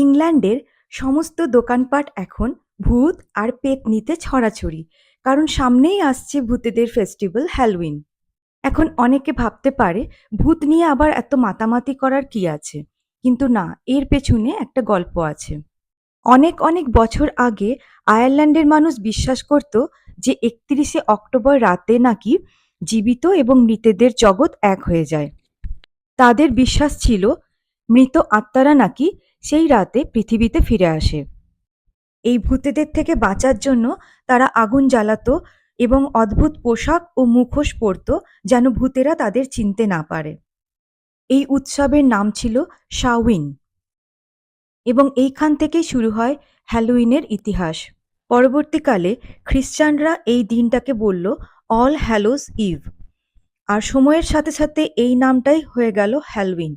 ইংল্যান্ডের সমস্ত দোকানপাট এখন ভূত আর পেত্নীতে ছড়াছড়ি, কারণ সামনেই আসছে ভূতেদের ফেস্টিভ্যাল হ্যালোউইন। এখন অনেকে ভাবতে পারে ভূত নিয়ে আবার এত মাতামাতি করার কি আছে, কিন্তু না, এর পেছনে একটা গল্প আছে। অনেক অনেক বছর আগে আয়ারল্যান্ডের মানুষ বিশ্বাস করত যে ৩১শে অক্টোবর রাতে নাকি জীবিত এবং মৃতদের জগৎ এক হয়ে যায়। তাদের বিশ্বাস ছিল মৃত আত্মারা নাকি সেই রাতে পৃথিবীতে ফিরে আসে। এই ভূতেদের থেকে বাঁচার জন্য তারা আগুন জ্বালাতো এবং অদ্ভুত পোশাক ও মুখোশ পরতো, যেন ভূতেরা তাদের চিনতে না পারে। এই উৎসবের নাম ছিল সাউইন, এবং এইখান থেকেই শুরু হয় হ্যালোউইনের ইতিহাস। পরবর্তীকালে খ্রিস্টানরা এই দিনটাকে বলল অল হ্যালোস ইভ, আর সময়ের সাথে সাথে এই নামটাই হয়ে গেল হ্যালোউইন।